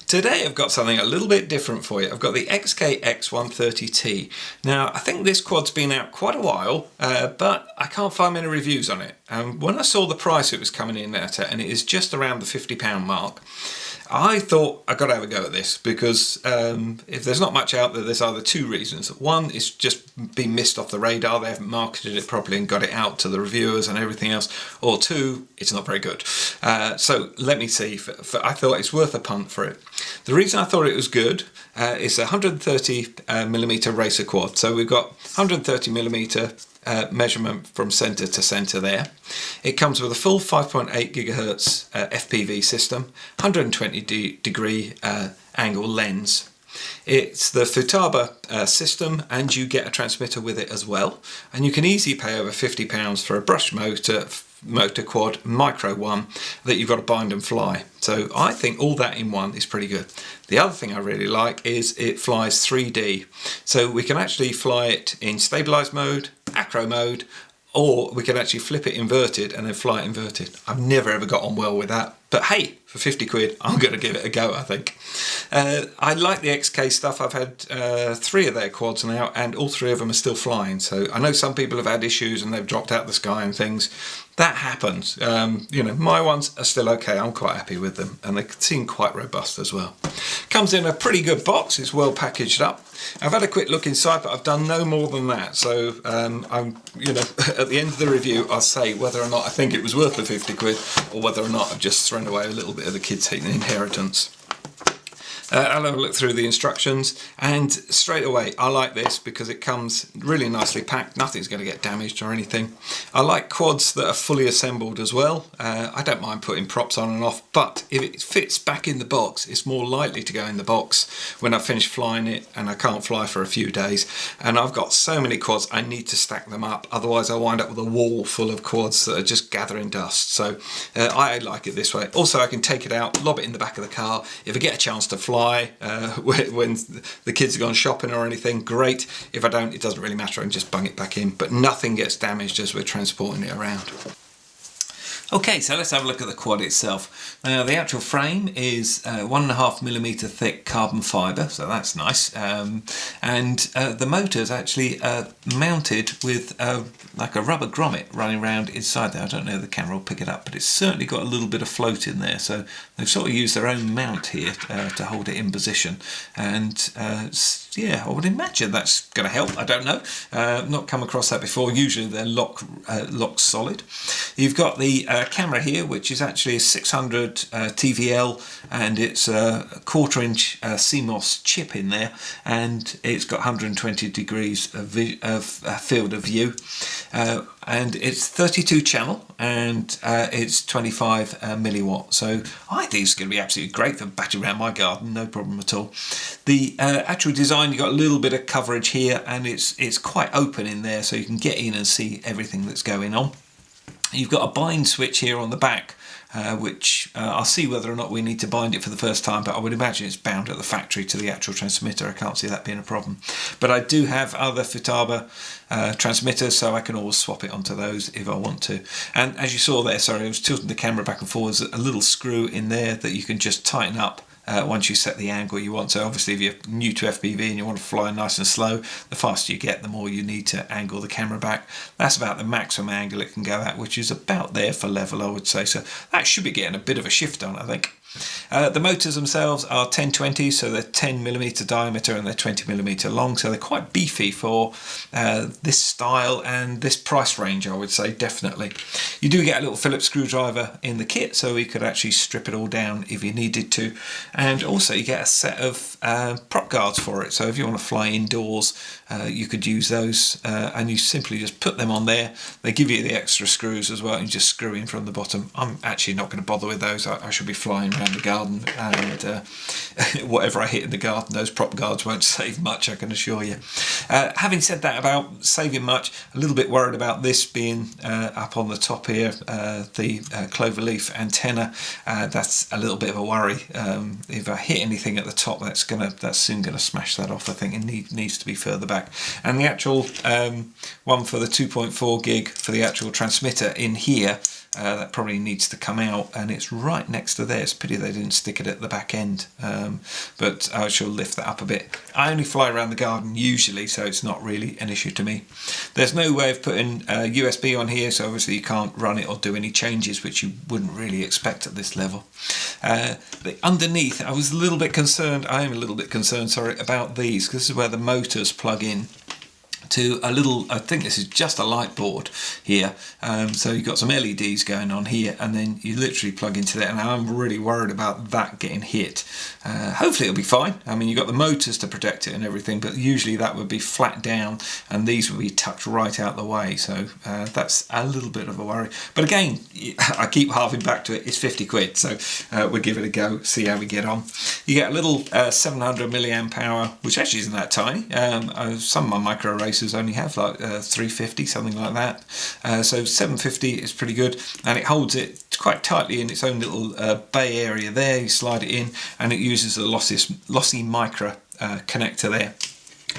Today I've got something a little bit different for you. I've got the X130-T. Now I think this quad's been out quite a while, but I can't find many reviews on it. When I saw the price it was coming in at, and it is just around the £50 mark, I thought I've got to have a go at this because if there's not much out there, there's either two reasons. One, it's just been missed off the radar, they haven't marketed it properly and got it out to the reviewers and everything else, or two, it's not very good. So let me see, I thought it's worth a punt for it. The reason I thought it was good is a 130mm racer quad. So we've got 130mm measurement from centre to centre there. It comes with a full 5.8 GHz FPV system, 120 degree angle lens. It's the Futaba system, and you get a transmitter with it as well, and you can easily pay over £50 for a brush motor quad micro one that you've got to bind and fly. So I think all that in one is pretty good. The other thing I really like is it flies 3D, so we can actually fly it in stabilised mode, acro mode, or we can actually flip it inverted and then fly it inverted. I've never ever got on well with that, but hey, for 50 quid I'm going to give it a go, I think. I like the XK stuff. I've had 3 of their quads now, and all 3 of them are still flying. So I know some people have had issues and they've dropped out of the sky and things. That happens. You know, my ones are still okay. I'm quite happy with them, and they seem quite robust as well. Comes in a pretty good box. It's well packaged up. I've had a quick look inside, but I've done no more than that. So I'm, you know, at the end of the review, I'll say whether or not I think it was worth the 50 quid, or whether or not I've just thrown away a little bit of the kids' inheritance. I'll have a look through the instructions, and straight away I like this because it comes really nicely packed. Nothing's going to get damaged or anything. I like quads that are fully assembled as well. I don't mind putting props on and off, but if it fits back in the box, it's more likely to go in the box when I finish flying it and I can't fly for a few days. And I've got so many quads, I need to stack them up, otherwise I wind up with a wall full of quads that are just gathering dust. So I like it this way. Also, I can take it out, lob it in the back of the car. If I get a chance to fly when the kids are gone shopping or anything, great. If I don't, it doesn't really matter, I can just bung it back in, but nothing gets damaged as we're transporting it around. Okay, so let's have a look at the quad itself. Now, the actual frame is 1.5mm thick carbon fibre, so that's nice. And the motor is actually mounted with like a rubber grommet running around inside there. I don't know if the camera will pick it up, but it's certainly got a little bit of float in there. So they've sort of used their own mount here to hold it in position. And yeah, I would imagine that's going to help. I don't know. Not come across that before. Usually they're locked solid. You've got the camera here, which is actually a 600 TVL, and it's a 1/4 inch CMOS chip in there, and it's got 120 degrees of field of view, and it's 32 channel, and it's 25 milliwatt. So I think it's going to be absolutely great for batting around my garden, no problem at all. The actual design, you've got a little bit of coverage here, and it's quite open in there, so you can get in and see everything that's going on. You've got a bind switch here on the back, which I'll see whether or not we need to bind it for the first time, but I would imagine it's bound at the factory to the actual transmitter. I can't see that being a problem. But I do have other Futaba transmitters, so I can always swap it onto those if I want to. And as you saw there, sorry, I was tilting the camera back and forwards, a little screw in there that you can just tighten up once you set the angle you want. So obviously if you're new to FPV and you want to fly nice and slow, the faster you get, the more you need to angle the camera back. That's about the maximum angle it can go at, which is about there for level, I would say. So that should be getting a bit of a shift on, I think. The motors themselves are 1020, so they're 10mm diameter and they're 20mm long, so they're quite beefy for this style and this price range, I would say, definitely. You do get a little Phillips screwdriver in the kit, so you could actually strip it all down if you needed to, and also you get a set of prop guards for it, so if you want to fly indoors you could use those, and you simply just put them on there. They give you the extra screws as well, and you just screw in from the bottom. I'm actually not going to bother with those. I should be flying around the garden, and whatever I hit in the garden, those prop guards won't save much, I can assure you. Having said that about saving much, a little bit worried about this being up on the top here, the cloverleaf antenna. That's a little bit of a worry. If I hit anything at the top, that's soon gonna smash that off. I think it needs to be further back. And the actual one for the 2.4 gig for the actual transmitter in here, that probably needs to come out, and it's right next to there. It's a pity they didn't stick it at the back end, but I shall lift that up a bit. I only fly around the garden usually, so it's not really an issue to me. There's no way of putting USB on here, so obviously you can't run it or do any changes, which you wouldn't really expect at this level. Underneath, I was a little bit concerned, I am a little bit concerned, sorry, about these, because this is where the motors plug in to a little, I think this is just a light board here, so you've got some LEDs going on here, and then you literally plug into that, and I'm really worried about that getting hit. Hopefully it'll be fine. I mean, you've got the motors to protect it and everything, but usually that would be flat down and these would be tucked right out the way, so that's a little bit of a worry. But again, I keep harping back to it, it's 50 quid, so we'll give it a go, see how we get on. You get a little 700 milliamp hour, which actually isn't that tiny. Some of my micro racers only have like 350, something like that. So 750 is pretty good, and it holds it quite tightly in its own little bay area there. You slide it in and it uses the lossy micro connector there,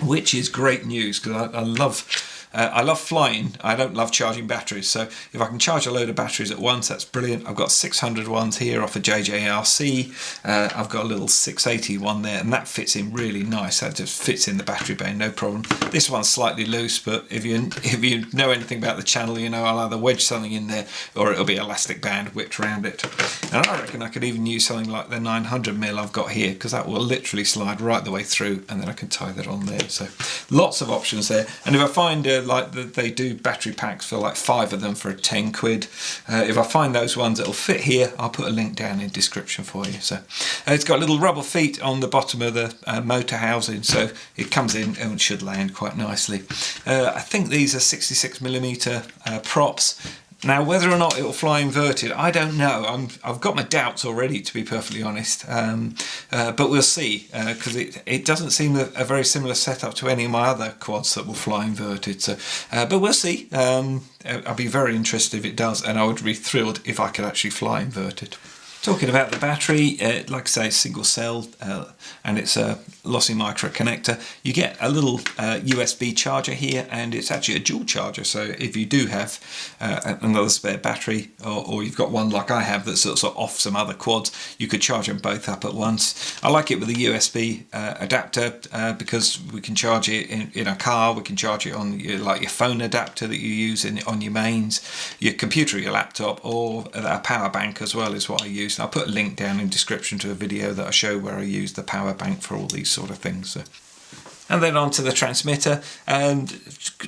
which is great news, because I love flying. I don't love charging batteries, so if I can charge a load of batteries at once, that's brilliant. I've got 600 ones here off a JJRC. I've got a little 680 one there, and that fits in really nice. That just fits in the battery bay, no problem. This one's slightly loose, but if you know anything about the channel, you know I'll either wedge something in there or it'll be elastic band whipped around it. And I reckon I could even use something like the 900mm I've got here, because that will literally slide right the way through, and then I can tie that on there. So lots of options there. And if I find like they do battery packs for like 5 of them for 10 quid. If I find those ones that'll fit here, I'll put a link down in the description for you. So it's got little rubber feet on the bottom of the motor housing, so it comes in and should land quite nicely. I think these are 66mm props. Now, whether or not it will fly inverted, I don't know. I've got my doubts already, to be perfectly honest. But we'll see, because it doesn't seem a very similar setup to any of my other quads that will fly inverted. So, but we'll see. I'll be very interested if it does, and I would be thrilled if I could actually fly inverted. Talking about the battery, like I say, single cell, and it's a lossy micro connector. You get a little USB charger here, and it's actually a dual charger, so if you do have another spare battery, or you've got one like I have that's sort of off some other quads, you could charge them both up at once. I like it with a USB adapter, because we can charge it in a car, we can charge it on like your phone adapter that you use on your mains, your computer, your laptop, or a power bank as well is what I use. I'll put a link down in the description to a video that I show where I use the power bank for all these sort of things. So. And then onto the transmitter, and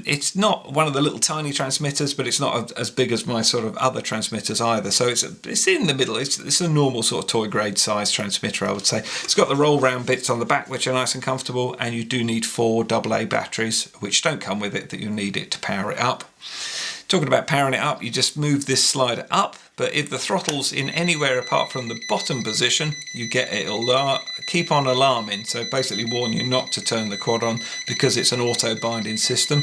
it's not one of the little tiny transmitters, but it's not as big as my sort of other transmitters either. So it's in the middle. It's a normal sort of toy grade size transmitter, I would say. It's got the roll round bits on the back, which are nice and comfortable, and you do need 4 AA batteries, which don't come with it, that you'll need it to power it up. Talking about powering it up, you just move this slider up, but if the throttle's in anywhere apart from the bottom position, you get it'll keep on alarming, so basically warn you not to turn the quad on, because it's an auto binding system.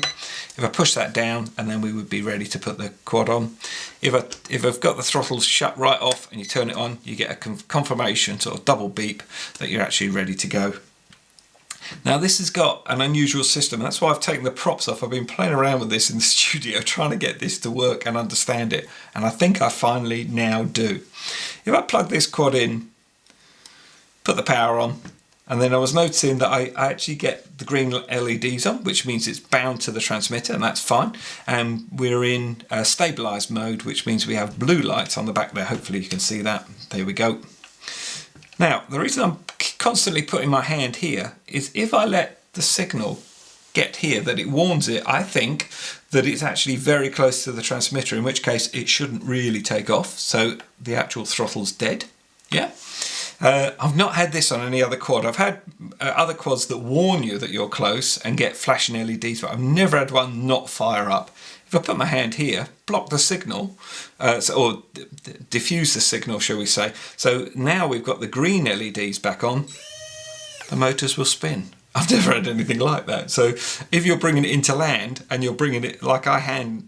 If I push that down, and then we would be ready to put the quad on. If I've got the throttle shut right off and you turn it on, you get a confirmation sort of double beep that you're actually ready to go. Now this has got an unusual system, and that's why I've taken the props off. I've been playing around with this in the studio trying to get this to work and understand it, and I think I finally now do. If I plug this quad in, put the power on, and then I was noticing that I actually get the green LEDs on, which means it's bound to the transmitter, and that's fine. And we're in stabilised mode, which means we have blue lights on the back there. Hopefully you can see that. There we go. Now, the reason I'm constantly putting my hand here is if I let the signal get here, that it warns it, I think that it's actually very close to the transmitter, in which case it shouldn't really take off, so the actual throttle's dead. Yeah. I've not had this on any other quad. I've had other quads that warn you that you're close and get flashing LEDs, but I've never had one not fire up. If I put my hand here, block the signal, or diffuse the signal, shall we say. So now we've got the green LEDs back on, the motors will spin. I've never had anything like that. So if you're bringing it into land, and you're bringing it like I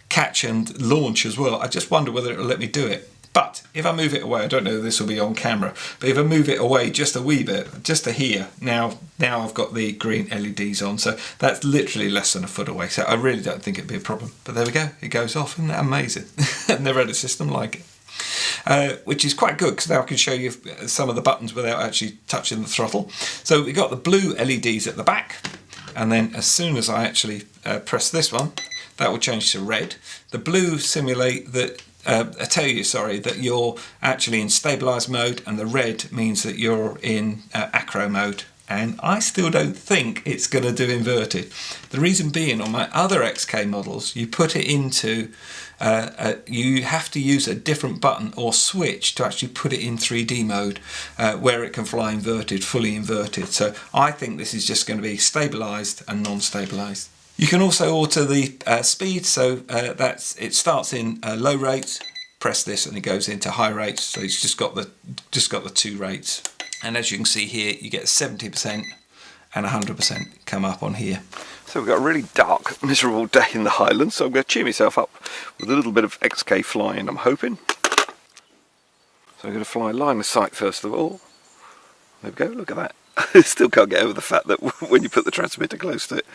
catch and launch as well, I just wonder whether it'll let me do it. But if I move it away, I don't know if this will be on camera, but if I move it away just a wee bit, just to here, now I've got the green LEDs on, so that's literally less than a foot away, so I really don't think it'd be a problem. But there we go, it goes off. Isn't that amazing? I've never had a system like it. Which is quite good, because now I can show you some of the buttons without actually touching the throttle. So we've got the blue LEDs at the back, and then as soon as I actually press this one, that will change to red. The blue simulate that, tell you, sorry, that you're actually in stabilised mode, and the red means that you're in acro mode. And I still don't think it's going to do inverted. The reason being, on my other XK models, you put it into, you have to use a different button or switch to actually put it in 3D mode, where it can fly inverted, fully inverted. So I think this is just going to be stabilised and non-stabilised. You can also alter the speed, so it starts in low rates, press this and it goes into high rates, so it's just got the two rates. And as you can see here, you get 70% and 100% come up on here. So we've got a really dark, miserable day in the Highlands, so I'm going to cheer myself up with a little bit of XK flying, I'm hoping. So I'm going to fly line of sight first of all. There we go, look at that. Still can't get over the fact that when you put the transmitter close to it,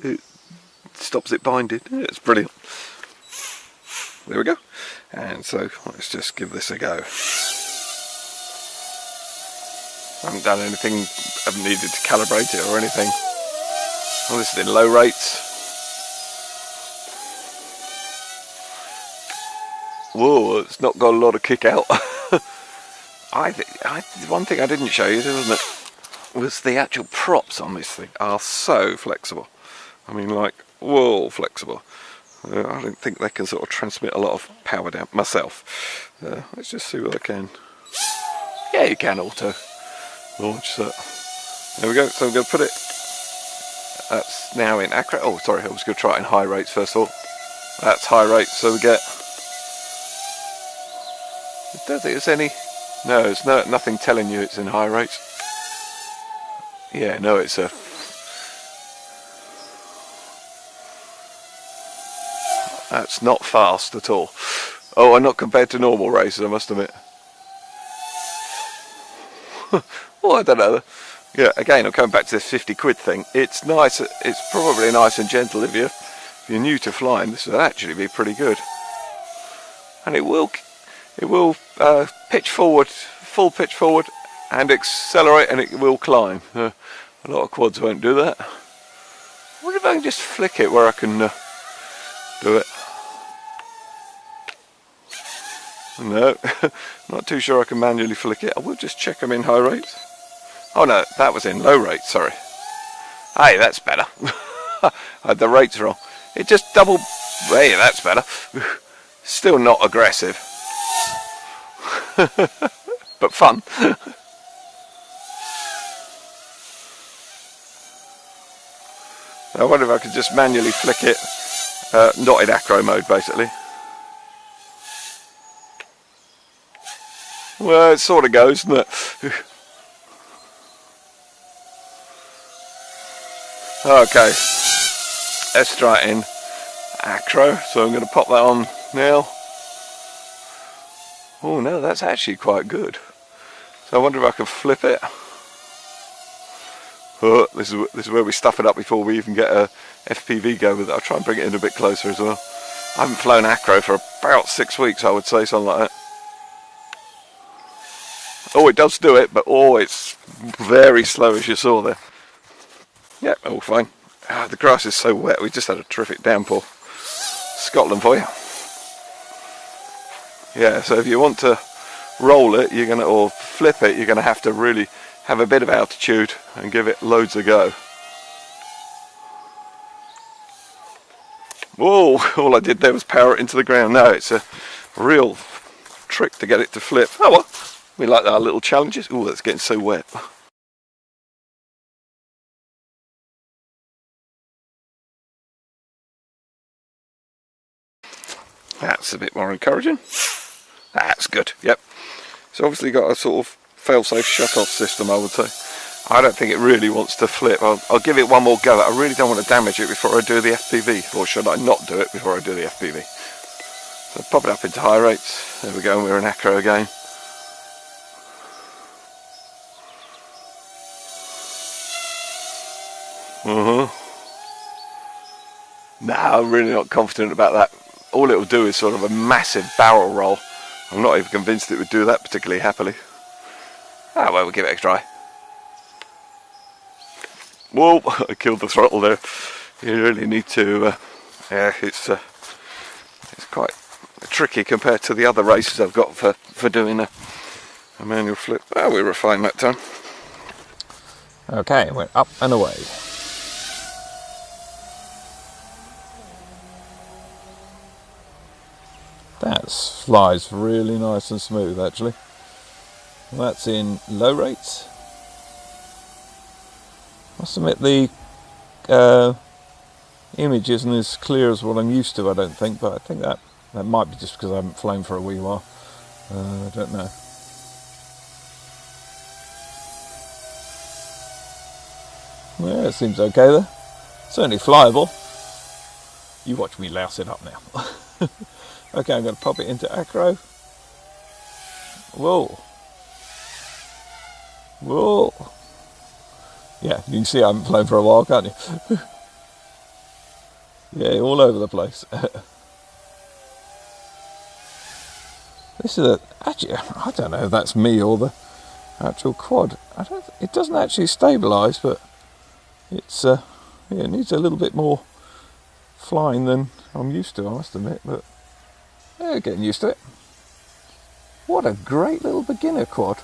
it stops it binding. Yeah, it's brilliant. There we go. And so let's just give this a go. I haven't done anything, haven't needed to calibrate it or anything. Well, this is in low rates. Whoa, it's not got a lot of kick out. One thing I didn't show you, wasn't it, was the actual props on this thing are so flexible. I mean, like, whoa, flexible. I don't think they can sort of transmit a lot of power down myself. Let's just see what I can. Yeah, you can auto launch that. There we go. So I'm going to put it. That's now in acro. Oh, sorry, I was going to try it in high rates first of all. That's high rates, so we get. I don't think there's any. No, there's nothing telling you it's in high rates. Yeah, no, it's a. That's not fast at all. Oh, and not compared to normal races, I must admit. Well, I don't know. Yeah, again, I'm coming back to this 50 quid thing. It's nice. It's probably nice and gentle if you're new to flying. This will actually be pretty good, and it will pitch forward, full pitch forward, and accelerate, and it will climb. A lot of quads won't do that. What if I can just flick it where I can do it? No, not too sure I can manually flick it. I will just check them in high rates. Oh no, that was in low rates, sorry. Hey, that's better. I had the rates wrong. It just double. Hey, that's better. Still not aggressive. But fun. I wonder if I could just manually flick it, not in acro mode basically. Well, it sort of goes, doesn't it? Okay, let's try it in acro. So I'm going to pop that on now. Oh no, that's actually quite good. So I wonder if I can flip it. Oh, this is where we stuff it up before we even get a FPV go with it. I'll try and bring it in a bit closer as well. I haven't flown acro for about 6 weeks, I would say, something like that. Oh, it does do it, but oh, it's very slow, as you saw there. Yep, all fine. Ah, the grass is so wet. We just had a terrific downpour. Scotland for you. Yeah, so if you want to roll it, or flip it, you're gonna have to really have a bit of altitude and give it loads a go. Whoa! All I did there was power it into the ground. No, it's a real trick to get it to flip. Oh well, we like our little challenges. Oh, that's getting so wet. That's a bit more encouraging. That's good, yep. So obviously got a sort of fail-safe shut-off system, I would say. I don't think it really wants to flip. I'll give it one more go. I really don't want to damage it before I do the FPV. Or should I not do it before I do the FPV? So pop it up into high rates. There we go, we're in acro again. Nah, I'm really not confident about that. All it will do is sort of a massive barrel roll. I'm not even convinced it would do that particularly happily. Ah, well, we'll give it a try. Whoa, I killed the throttle there. You really need to, yeah, it's quite tricky compared to the other races I've got for doing a manual flip. Oh, we were fine that time. Okay, went up and away. That flies really nice and smooth actually. That's in low rates. Must admit the image isn't as clear as what I'm used to, I don't think, but I think that might be just because I haven't flown for a wee while. I don't know. Yeah, it seems okay there. Certainly flyable. You watch me louse it up now. Okay, I'm going to pop it into acro. Whoa. Whoa. Yeah, you can see I haven't flown for a while, can't you? Yeah, all over the place. This is actually, I don't know if that's me or the actual quad. It doesn't actually stabilise, but it's yeah, it needs a little bit more flying than I'm used to, I must admit, but yeah, getting used to it. What a great little beginner quad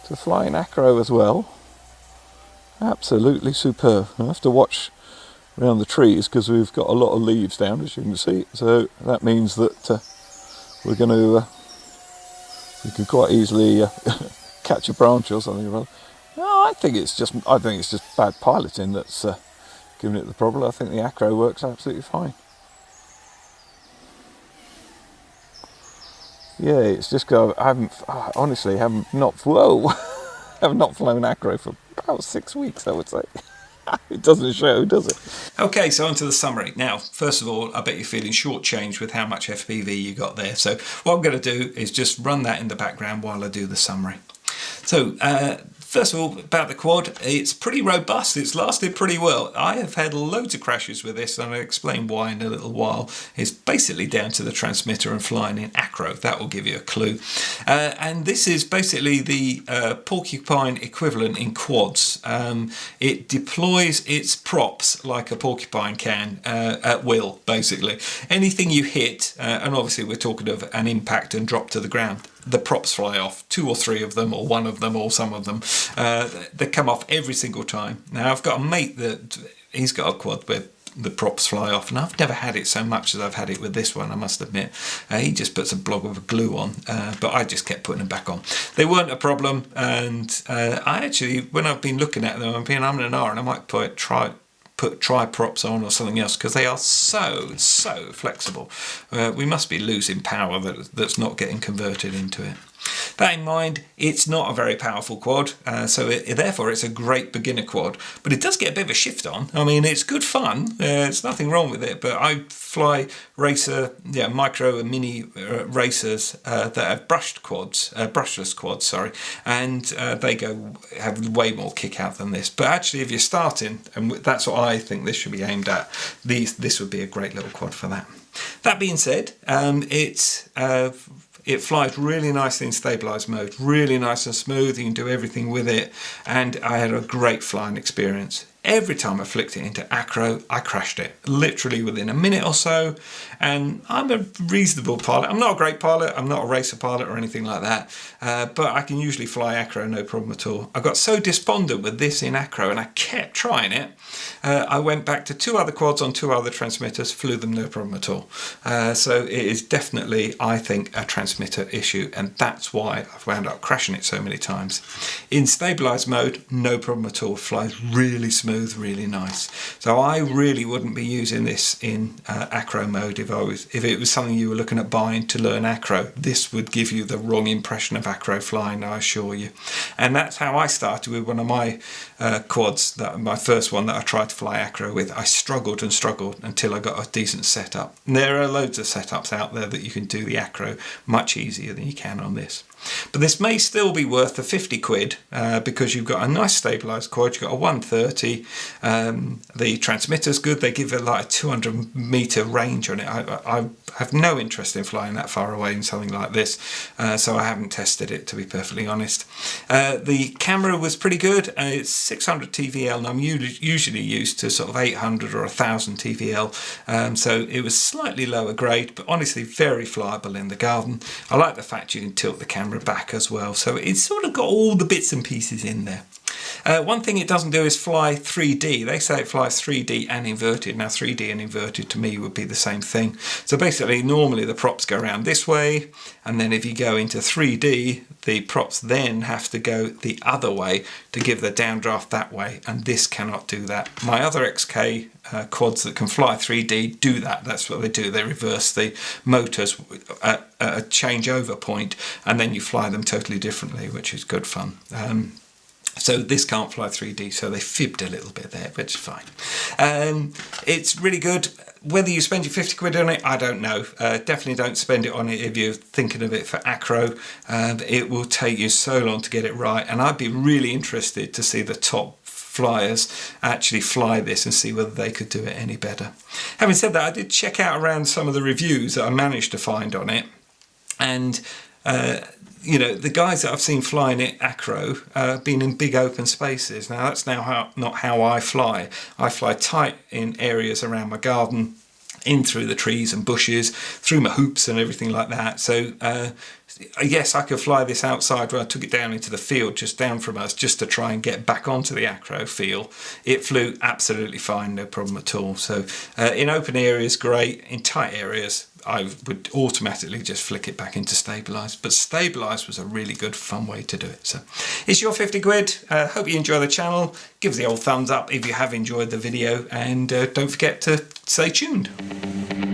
to fly in acro as well. Absolutely superb. I have to watch around the trees because we've got a lot of leaves down, as you can see, so that means that we're going to you can quite easily catch a branch or something. No, I think it's just bad piloting that's giving it the problem. I think the acro works absolutely fine. Yeah, it's just because I have not flown acro for about 6 weeks, I would say. It doesn't show, does it? Okay, so on to the summary. Now, first of all, I bet you're feeling shortchanged with how much FPV you got there. So what I'm going to do is just run that in the background while I do the summary. So, first of all, about the quad, it's pretty robust. It's lasted pretty well. I have had loads of crashes with this, and I'll explain why in a little while. It's basically down to the transmitter and flying in acro. That will give you a clue. And this is basically the porcupine equivalent in quads. It deploys its props like a porcupine can at will, basically. Anything you hit, and obviously we're talking of an impact and drop to the ground, the props fly off, 2 or 3 of them, or 1 of them, or some of them. They come off every single time. Now I've got a mate that he's got a quad where the props fly off, and I've never had it so much as I've had it with this one, I must admit. He just puts a blob of glue on, but I just kept putting them back on. They weren't a problem, and I actually, when I've been looking at them, I've been umming and ahhing, I might put tri-props on or something else, because they are so flexible. We must be losing power that's not getting converted into it. That in mind, it's not a very powerful quad, so therefore it's a great beginner quad, but it does get a bit of a shift on. I mean, it's good fun, there's nothing wrong with it, but I fly micro and mini racers that have brushless quads, sorry, and they have way more kick out than this. But actually, if you're starting, and that's what I think this should be aimed at, this would be a great little quad for that. That being said, it flies really nicely in stabilised mode, really nice and smooth. You can do everything with it, and I had a great flying experience. Every time I flicked it into acro, I crashed it, literally within a minute or so. And I'm a reasonable pilot. I'm not a great pilot, I'm not a racer pilot or anything like that, but I can usually fly acro, no problem at all. I got so despondent with this in acro, and I kept trying it. I went back to 2 other quads on 2 other transmitters, flew them no problem at all. So it is definitely, I think, a transmitter issue, and that's why I've wound up crashing it so many times. In stabilised mode, no problem at all, flies really smooth. smooth, really nice. So I really wouldn't be using this in acro mode if it was something you were looking at buying to learn acro. This would give you the wrong impression of acro flying, I assure you. And that's how I started with one of my quads, my first one that I tried to fly acro with. I struggled and struggled until I got a decent setup. And there are loads of setups out there that you can do the acro much easier than you can on this. But this may still be worth the 50 quid because you've got a nice stabilised quad. You've got a 130. The transmitter's good. They give it like a 200 metre range on it. I have no interest in flying that far away in something like this, so I haven't tested it, to be perfectly honest. The camera was pretty good. It's 600 TVL, and I'm usually used to sort of 800 or 1000 TVL, so it was slightly lower grade, but honestly very flyable in the garden. I like the fact you can tilt the camera back as well, so it's sort of got all the bits and pieces in there. One thing it doesn't do is fly 3D. They say it flies 3D and inverted. Now 3D and inverted to me would be the same thing. So basically normally the props go around this way, and then if you go into 3D the props then have to go the other way to give the downdraft that way, and this cannot do that. My other XK quads that can fly 3D do that. That's what they do. They reverse the motors at a changeover point, and then you fly them totally differently, which is good fun. So this can't fly 3D, so they fibbed a little bit there, but it's fine. It's really good. Whether you spend your 50 quid on it, I don't know. Definitely don't spend it on it if you're thinking of it for acro. It will take you so long to get it right, and I'd be really interested to see the top flyers actually fly this and see whether they could do it any better. Having said that, I did check out around some of the reviews that I managed to find on it, and you know, the guys that I've seen flying it acro been in big open spaces. Now that's not how I fly. I fly tight in areas around my garden, in through the trees and bushes, through my hoops and everything like that. So yes, I could fly this outside. When I took it down into the field just down from us just to try and get back onto the acro field, it flew absolutely fine, no problem at all. So in open areas, great. In tight areas, I would automatically just flick it back into stabilised, but stabilised was a really good fun way to do it. So it's your 50 quid. Hope you enjoy the channel. Give us the old thumbs up if you have enjoyed the video, and don't forget to stay tuned.